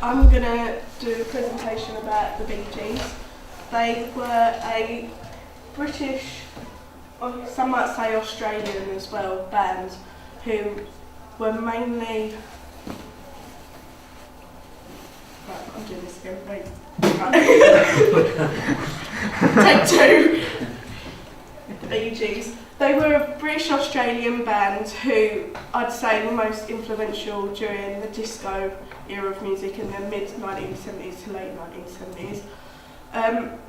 I'm going to do a presentation about the Bee Gees. They were a British, or some might say Australian as well, band who were mainly... Right, I'm doing this again, wait. Right. Take two. The Bee Gees. They were a British-Australian band who I'd say were most influential during the disco era of music in the mid-1970s to late 1970s.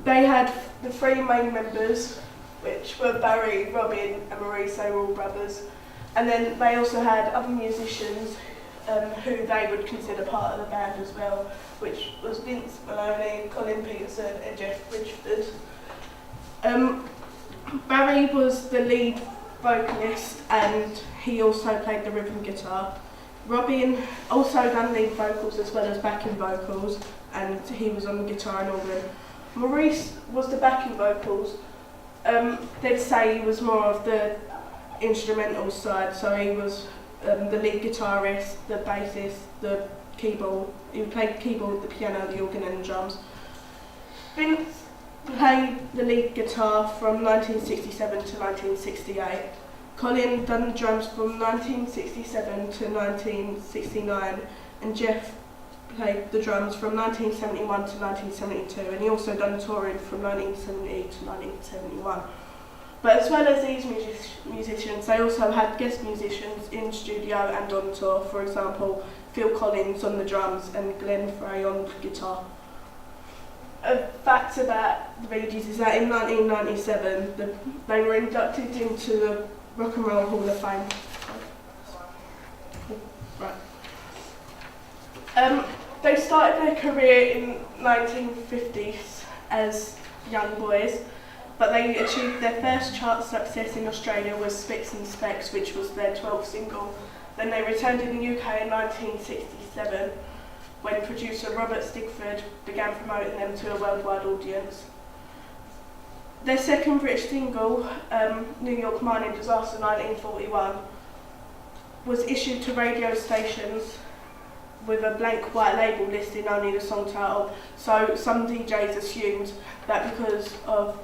They had the three main members, which were Barry, Robin and Maurice. They were all brothers. And then they also had other musicians who they would consider part of the band as well, which was Vince Maloney, Colin Peterson and Jeff Bridgeford. Barry was the lead vocalist and he also played the rhythm guitar. Robin also done lead vocals as well as backing vocals, and he was on the guitar and organ. Maurice was the backing vocals. They'd say he was more of the instrumental side, so he was the lead guitarist, the bassist, the keyboard. He played keyboard, the piano, the organ and the drums. Vince played the lead guitar from 1967 to 1968. Colin done the drums from 1967 to 1969, and Jeff played the drums from 1971 to 1972, and he also done touring from 1970 to 1971. But as well as these musicians, they also had guest musicians in studio and on tour. For example, Phil Collins on the drums and Glenn Frey on guitar. A fact about the Bee Gees is that in 1997 they were inducted into the Rock and Roll Hall of Fame. Right. They started their career in 1950s as young boys, but they achieved their first chart success in Australia with Spicks and Specks, which was their 12th single. Then they returned in the UK in 1967, when producer Robert Stigford began promoting them to a worldwide audience. Their second British single, New York Mining Disaster 1941, was issued to radio stations with a blank white label listing only the song title. So some DJs assumed that because of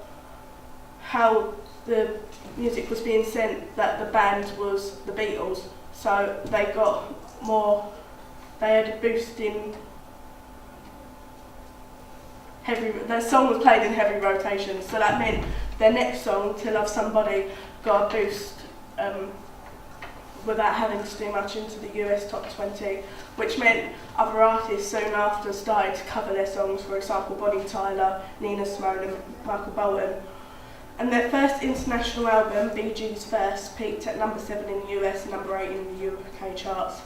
how the music was being sent, that the band was the Beatles. So they got more, they had a boost in their song was played in heavy rotation, so that meant their next song, To Love Somebody, got a boost without having to do much into the US top 20, which meant other artists soon after started to cover their songs, for example Bonnie Tyler, Nina Simone and Michael Bolton. And their first international album, Bee Gees First, peaked at number 7 in the US and number 8 in the UK charts.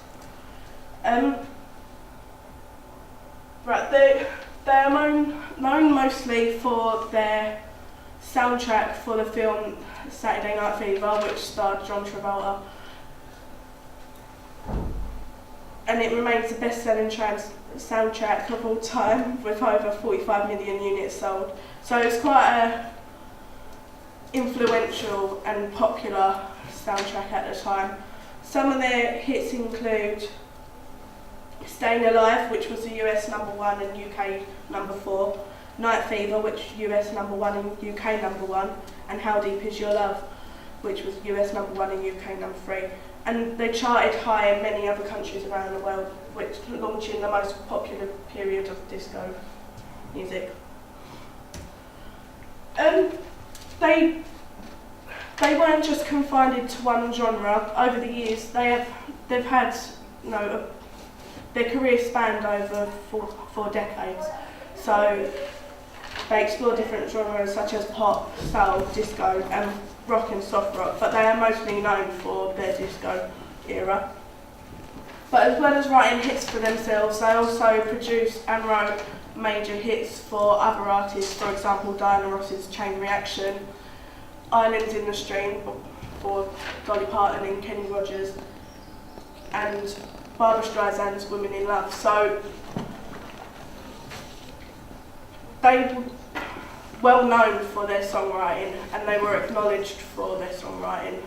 They are known mostly for their soundtrack for the film Saturday Night Fever, which starred John Travolta. And it remains the best-selling soundtrack of all time, with over 45 million units sold. So it's quite a influential and popular soundtrack at the time. Some of their hits include Staying Alive, which was the US number 1 and UK number 4, Night Fever, which US number 1 and UK number 1, and How Deep Is Your Love, which was US number 1 and UK number 3. And they charted high in many other countries around the world, which launching the most popular period of disco music. They weren't just confined to one genre. Over the years, they've had their career spanned over four decades. So they explore different genres such as pop, soul, disco, and rock and soft rock, but they are mostly known for their disco era. But as well as writing hits for themselves, they also produced and wrote major hits for other artists, for example Diana Ross's Chain Reaction, Islands in the Stream for Dolly Parton and Kenny Rogers, and Barbra Streisand's Women in Love. So they were well known for their songwriting, and they were acknowledged for their songwriting.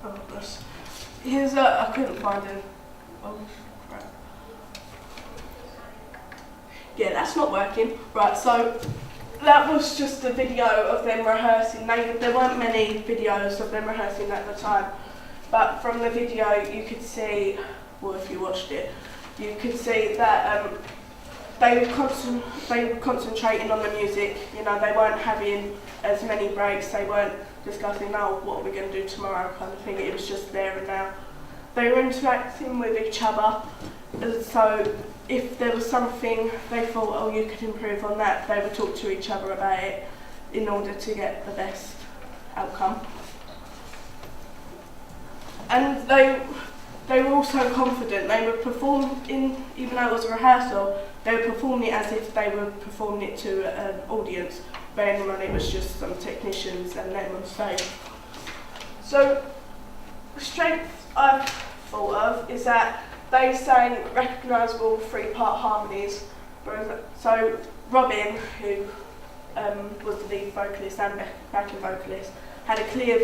I couldn't find Oh, crap. Yeah, that's not working. Right, so that was just a video of them rehearsing. There weren't many videos of them rehearsing at the time, but from the video you could see, well, if you watched it, you could see that they were concentrating on the music. You know, they weren't having as many breaks. They weren't discussing, oh, what are we going to do tomorrow, kind of thing. It was just there and now. They were interacting with each other, and so if there was something they thought, oh, you could improve on that, they would talk to each other about it in order to get the best outcome. And they were also confident. They would perform even though it was a rehearsal, they would perform it as if they were performing it to an audience, bearing in mind it was just some technicians and them on stage. So, the strength I've thought of is that they sang recognisable 3-part harmonies. So Robin, who was the lead vocalist and backing vocalist, had a clear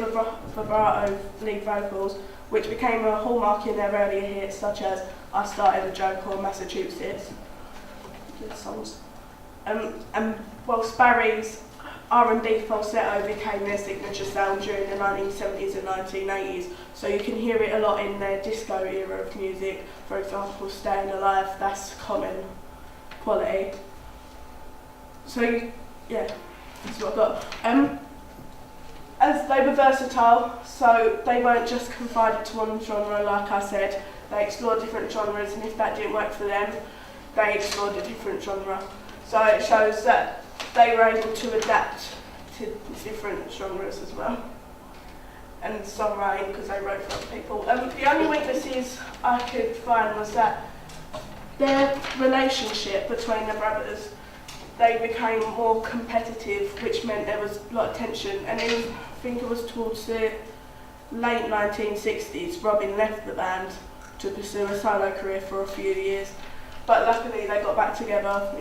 vibrato lead vocals, which became a hallmark in their earlier hits, such as I Started a Joke or Massachusetts. Good songs. And whilst Barry's R&B falsetto became their signature sound during the 1970s and 1980s, so you can hear it a lot in their disco era of music. For example, Staying Alive, that's common quality. So yeah, that's what I've got. As they were versatile, so they weren't just confined to one genre, like I said. They explored different genres, and if that didn't work for them, they explored a different genre. So it shows that they were able to adapt to different genres as well. And songwriting, because they wrote for other people. The only weaknesses I could find was that their relationship between the brothers, they became more competitive, which meant there was a lot of tension. And then I think it was towards the late 1960s, Robin left the band to pursue a solo career for a few years. But luckily they got back together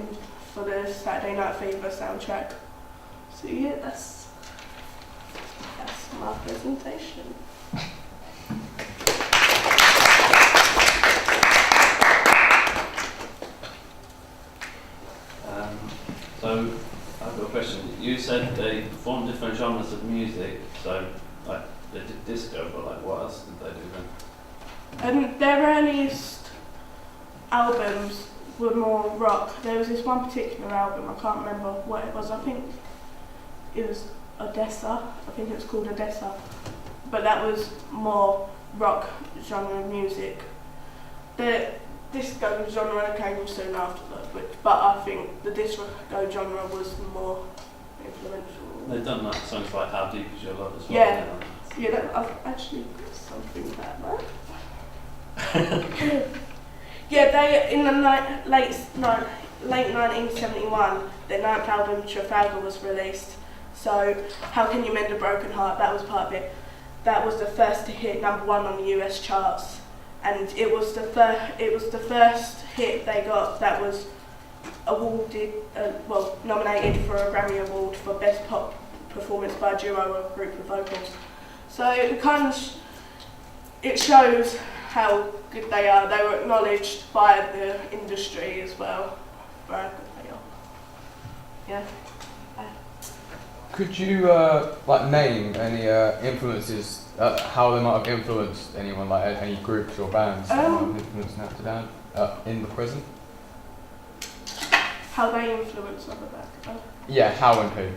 for the Saturday Night Fever soundtrack. So yeah, that's my presentation. So I've got a question. You said they performed different genres of music, so like they did disco, but like what else did they do then? Their earliest albums were more rock. There was this one particular album, I can't remember what it was. I think it was Odessa. I think it was called Odessa. But that was more rock genre music. The disco genre came soon after that, but I think the disco genre was more influential. They've done like songs like How Deep Is Your Love as well. Yeah, I've actually got something about that. Yeah, they in the late 1971, their ninth album Trafalgar was released. So How Can You Mend a Broken Heart? That was part of it. That was the first to hit #1 on the US charts. And it was the first hit they got that was awarded, nominated for a Grammy Award for Best Pop Performance by a Duo or Group of Vocals. So it kind of it shows how good they are. They were acknowledged by the industry as well for how good they are. Yeah. Could you name any influences? How they might have influenced anyone, like any groups or bands that might have influenced Napster Dan in the present? How they influence other bands? Yeah, how and who?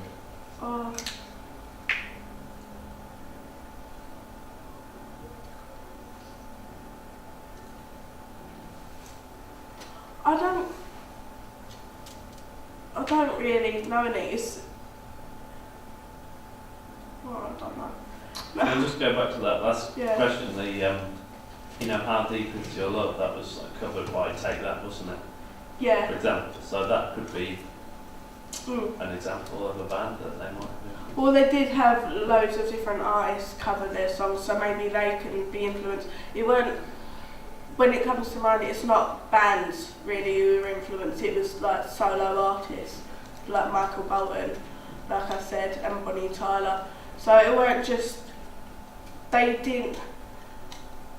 I don't really know any. I don't know. I'll just go back to that last Yeah. question. The How Deep Is Your Love? That was like covered by Take That, wasn't it? Yeah. For example, so that could be an example of a band that they might have. Well, they did have loads of different artists cover their songs, so maybe they can be influenced. It weren't. When it comes to mind, it's not bands really who were influenced. It was like solo artists, like Michael Bolton, like I said, and Bonnie Tyler. So it weren't just. They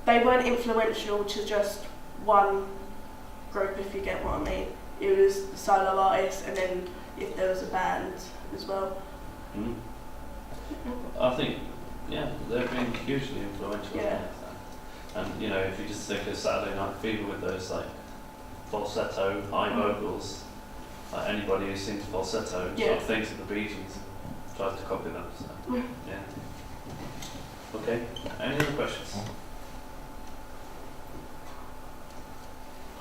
weren't influential to just one group, if you get what I mean. It was the solo artist, and then if there was a band as well. Mm. I think, yeah, they've been hugely influential. Yeah. And you know, if you just think of Saturday Night Fever with those like falsetto, high vocals, like anybody who sings falsetto sort of thinks of the Bee Gees and tries to copy them. So, yeah. Okay. Any other questions?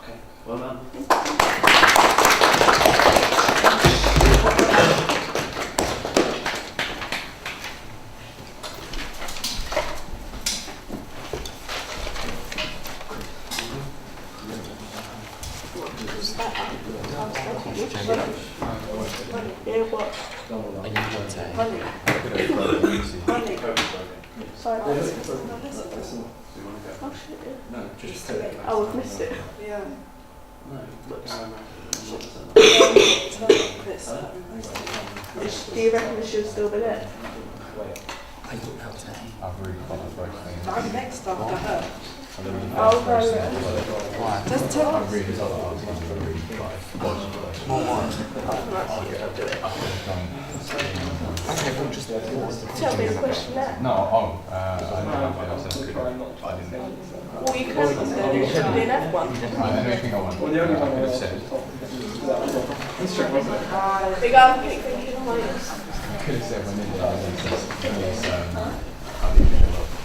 Okay. Well done. Yeah, what? Honey. Honey. Sorry. Do you want to go? Oh shit, yeah. No, just Oh, we've missed it. Yeah. No. Do you reckon we should still be there? I've really followed both things. I'm next after her. I really Oh, followed both no, things. Why? Just tell I us. really followed both things. I really Okay, well, just Tell me the question now. No, I don't know if I said I didn't. Well, you could have said it, you didn't have one. I don't think I want. I could have said. Big arm, keep thinking of minus. I could have said when it was